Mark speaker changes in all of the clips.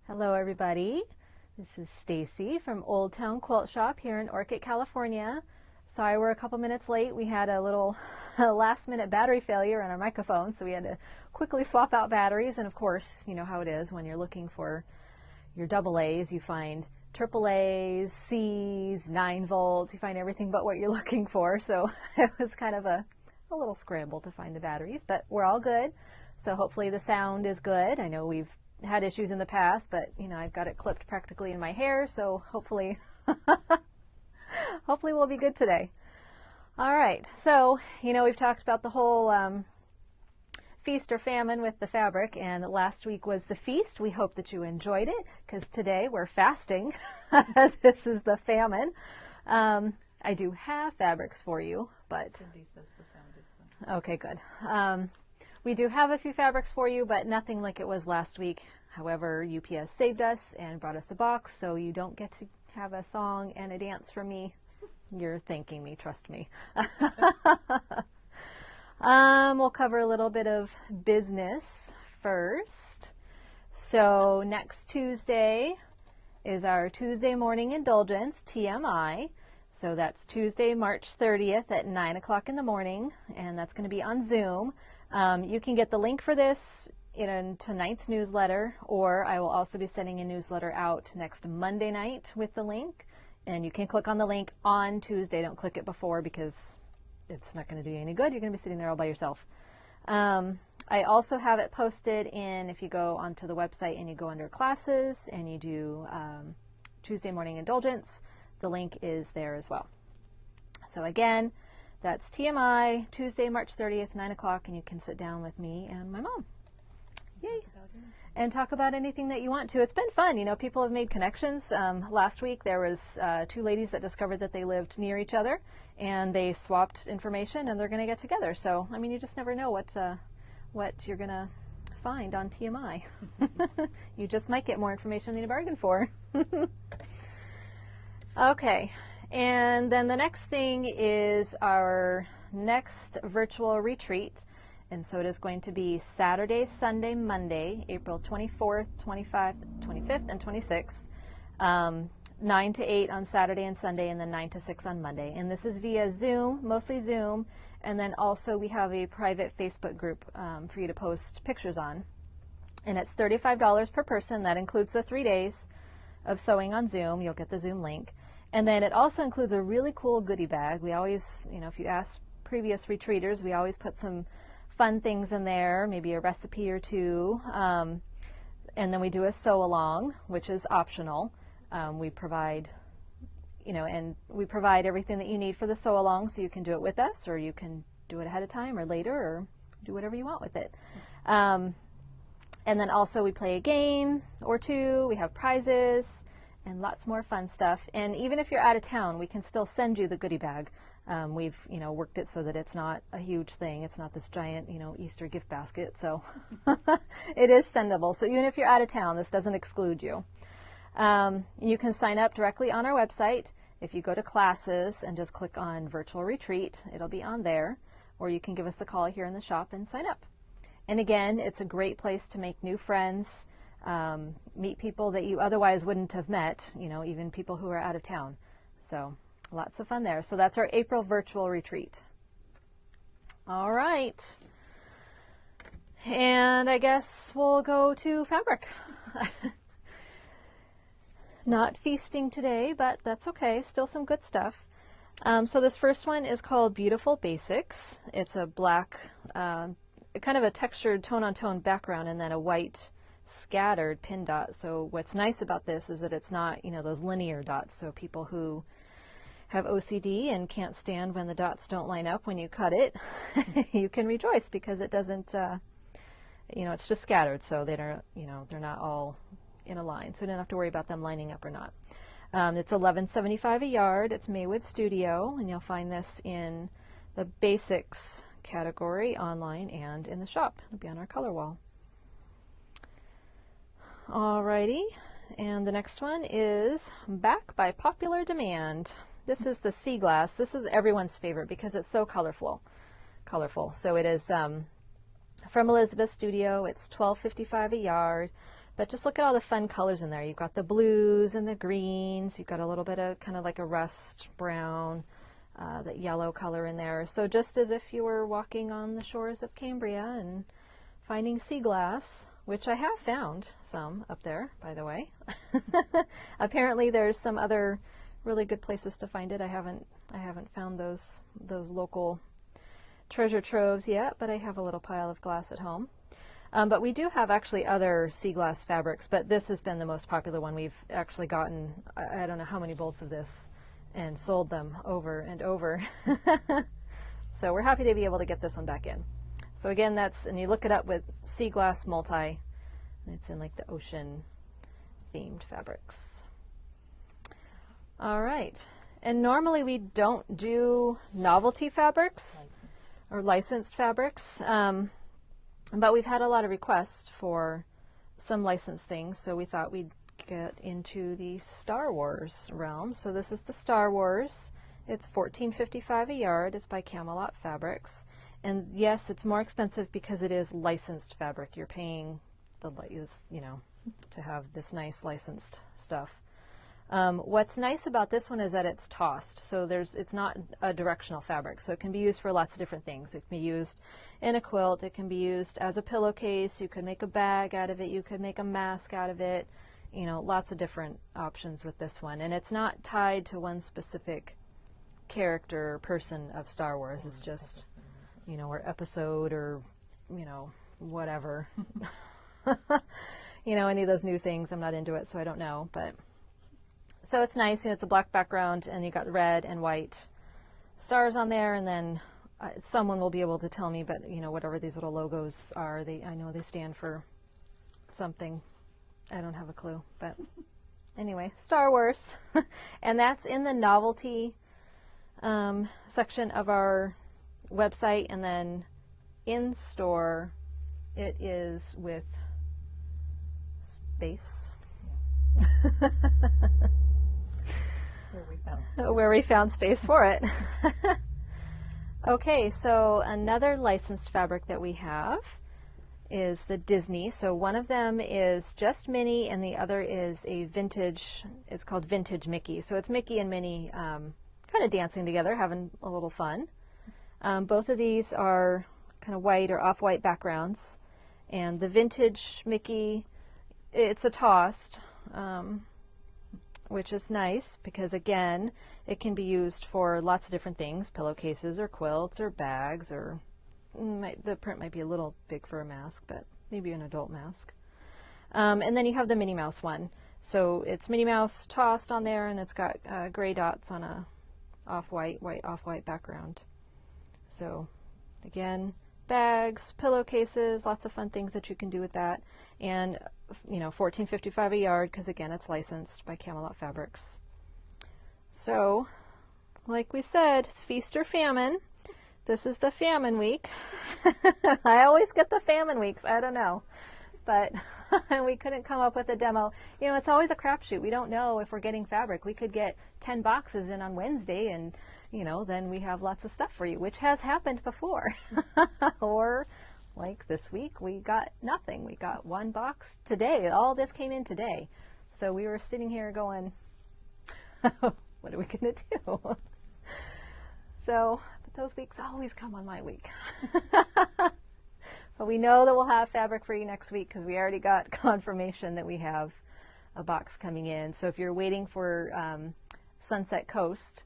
Speaker 1: Hello everybody, this is Stacy from Old Town Quilt Shop here in Orchid, California. Sorry we're a couple minutes late. We had a little last minute battery failure on our microphone, so we had to quickly swap out batteries. And of course, you know how it is when you're looking for your double A's, you find triple A's, C's, 9 volts, you find everything but what you're looking for. So it was kind of a little scramble to find the batteries, but we're all good. So hopefully the sound is good. I know we've had issues in the past, but you know, I've got it clipped practically in my hair, so hopefully hopefully we'll be good today. All right, so you know, we've talked about the whole feast or famine with the fabric, and last week was the feast. We hope that you enjoyed it, because today we're fasting. This is the famine. I do have fabrics for you, but
Speaker 2: Cindy says the sound is fun.
Speaker 1: okay, good. We do have a few fabrics for you, but nothing like it was last week. However, UPS saved us and brought us a box, so you don't get to have a song and a dance from me. You're thanking me, trust me. We'll cover a little bit of business first. So next Tuesday is our Tuesday morning indulgence, TMI. So that's Tuesday, March 30th at 9 o'clock in the morning, and that's going to be on Zoom. You can get the link for this in tonight's newsletter, or I will also be sending a newsletter out next Monday night with the link, and you can click on the link on Tuesday. Don't click it before, because it's not going to do you any good. You're going to be sitting there all by yourself. I also have it posted in, if you go onto the website and you go under classes and you do Tuesday morning indulgence, the link is there as well. So again, that's TMI, Tuesday, March 30th, 9 o'clock, and you can sit down with me and my mom. Yay! And talk about anything that you want to. It's been fun. You know, people have made connections. Last week there was 2 ladies that discovered that they lived near each other, and they swapped information, and they're going to get together. So, I mean, you just never know what you're going to find on TMI. You just might get more information than you bargained for. Okay, and then the next thing is our next virtual retreat. And so it is going to be Saturday, Sunday, Monday, April 24th, 25th, 25th, and 26th, 9 to 8 on Saturday and Sunday, and then 9 to 6 on Monday. And this is via Zoom, mostly Zoom, and then also we have a private Facebook group for you to post pictures on. And it's $35 per person. That includes the 3 days of sewing on Zoom. You'll get the Zoom link. And then it also includes a really cool goodie bag. We always, you know, if you ask previous retreaters, we always put some fun things in there, maybe a recipe or two, and then we do a sew along, which is optional. We provide, you know, and we provide everything that you need for the sew along, so you can do it with us, or you can do it ahead of time or later, or do whatever you want with it. And then also we play a game or two, we have prizes, and lots more fun stuff. And even if you're out of town, we can still send you the goodie bag. We've, you know, worked it so that it's not a huge thing. It's not this giant, you know, Easter gift basket. So it is sendable. So even if you're out of town, this doesn't exclude you. You can sign up directly on our website. If you go to classes and just click on virtual retreat, it'll be on there. Or you can give us a call here in the shop and sign up. And again, it's a great place to make new friends, meet people that you otherwise wouldn't have met, you know, even people who are out of town. So lots of fun there. So that's our April virtual retreat. All right. And I guess we'll go to fabric. Not feasting today, but that's okay. Still some good stuff. So this first one is called Beautiful Basics. It's a black, kind of a textured tone-on-tone background, and then a white scattered pin dot. So what's nice about this is that it's not, you know, those linear dots. So people who have OCD and can't stand when the dots don't line up when you cut it, you can rejoice, because it doesn't, you know, it's just scattered, so they don't, you know, they're not all in a line, so you don't have to worry about them lining up or not. It's $11.75 a yard. It's Maywood Studio, and you'll find this in the basics category online and in the shop. It'll be on our color wall. Alrighty, and the next one is Back by Popular Demand. This is the sea glass. This is everyone's favorite because it's so colorful. So it is from Elizabeth Studio. It's $12.55 a yard. But just look at all the fun colors in there. You've got the blues and the greens. You've got a little bit of kind of like a rust brown, that yellow color in there. So just as if you were walking on the shores of Cambria and finding sea glass, which I have found some up there, by the way. Apparently there's some other really good places to find it. I haven't found those local treasure troves yet, but I have a little pile of glass at home. But we do have actually other sea glass fabrics, but this has been the most popular one. We've actually gotten, I don't know how many bolts of this, and sold them over and over. So we're happy to be able to get this one back in. So again, that's, and you look it up with sea glass multi, and it's in like the ocean themed fabrics. All right, and normally we don't do novelty fabrics or licensed fabrics. But we've had a lot of requests for some licensed things, so we thought we'd get into the Star Wars realm. So this is the Star Wars. It's $14.55 a yard. It's by Camelot Fabrics. And yes, it's more expensive because it is licensed fabric. You're paying to have this nice licensed stuff. What's nice about this one is that it's tossed, so it's not a directional fabric, so it can be used for lots of different things. It can be used in a quilt, it can be used as a pillowcase, you could make a bag out of it, you could make a mask out of it, lots of different options with this one. And it's not tied to one specific character or person of Star Wars, it's just, or episode or, whatever. Any of those new things, I'm not into it, so I don't know, but... So it's nice, it's a black background, and you got red and white stars on there, and then someone will be able to tell me, but whatever these little logos are, I know they stand for something. I don't have a clue, but anyway, Star Wars. And that's in the novelty section of our website, and then in store it is with space. Yeah. Where we found space for it. Okay, so another licensed fabric that we have is the Disney. So one of them is just Minnie, and the other is a vintage, it's called Vintage Mickey. So it's Mickey and Minnie kind of dancing together, having a little fun. Both of these are kind of white or off-white backgrounds. And the Vintage Mickey, it's a tossed, which is nice because, again, it can be used for lots of different things, pillowcases or quilts or bags, or the print might be a little big for a mask, but maybe an adult mask. And then you have the Minnie Mouse one. So it's Minnie Mouse tossed on there, and it's got gray dots on a off-white, off-white background. So, again, bags, pillowcases, lots of fun things that you can do with that. And $14.55 a yard because, again, it's licensed by Camelot Fabrics. So, like we said, it's feast or famine. This is the famine week. I always get the famine weeks. I don't know. But we couldn't come up with a demo. It's always a crapshoot. We don't know if we're getting fabric. We could get 10 boxes in on Wednesday, and, then we have lots of stuff for you, which has happened before. Or... like this week, we got nothing. We got one box today. All this came in today. So we were sitting here going, what are we going to do? So, but those weeks always come on my week. But we know that we'll have fabric for you next week because we already got confirmation that we have a box coming in. So if you're waiting for Sunset Coast,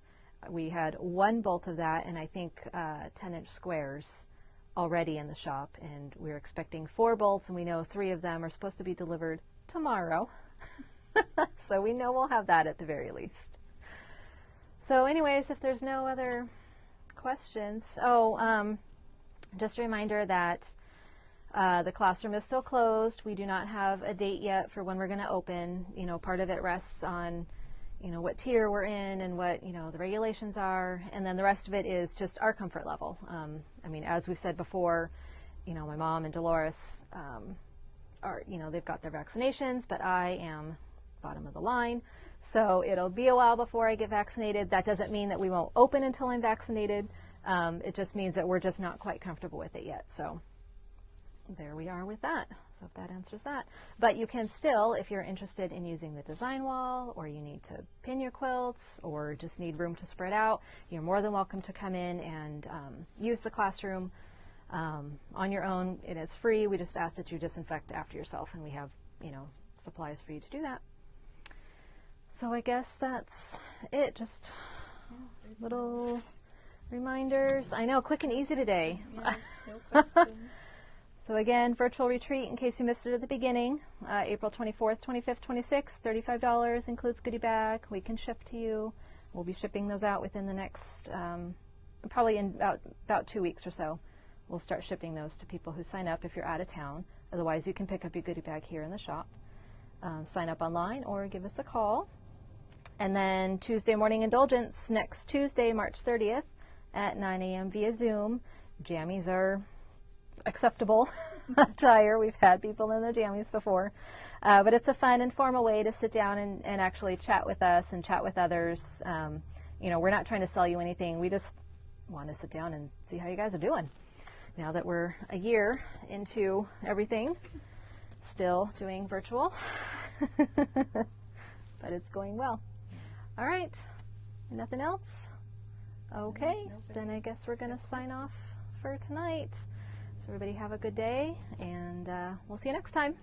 Speaker 1: we had one bolt of that, and I think 10-inch squares already in the shop, and we're expecting 4 bolts, and we know 3 of them are supposed to be delivered tomorrow. So we know we'll have that at the very least. So anyways, if there's no other questions, just a reminder that the classroom is still closed. We do not have a date yet for when we're going to open. Part of it rests on what tier we're in and what, the regulations are. And then the rest of it is just our comfort level. As we've said before, my mom and Dolores are, they've got their vaccinations, but I am bottom of the line. So it'll be a while before I get vaccinated. That doesn't mean that we won't open until I'm vaccinated. It just means that we're just not quite comfortable with it yet. So there we are with that. So if that answers that. But you can still, if you're interested in using the design wall, or you need to pin your quilts, or just need room to spread out, you're more than welcome to come in and use the classroom on your own. It is free. We just ask that you disinfect after yourself, and we have, supplies for you to do that. So I guess that's it. Just little reminders. I know, quick and easy today.
Speaker 2: Yeah, no questions.
Speaker 1: So again, virtual retreat, in case you missed it at the beginning, April 24th, 25th, 26th, $35, includes goodie bag. We can ship to you. We'll be shipping those out within the next, probably in about 2 weeks or so. We'll start shipping those to people who sign up if you're out of town. Otherwise, you can pick up your goodie bag here in the shop. Sign up online or give us a call. And then Tuesday morning indulgence, next Tuesday, March 30th at 9 a.m. via Zoom. Jammies are acceptable attire. We've had people in their jammies before. But it's a fun, informal way to sit down and actually chat with us and chat with others. We're not trying to sell you anything. We just want to sit down and see how you guys are doing. Now that we're a year into everything, still doing virtual, but it's going well. All right, nothing else? Okay, then I guess we're going to sign off for tonight. So everybody have a good day, and we'll see you next time.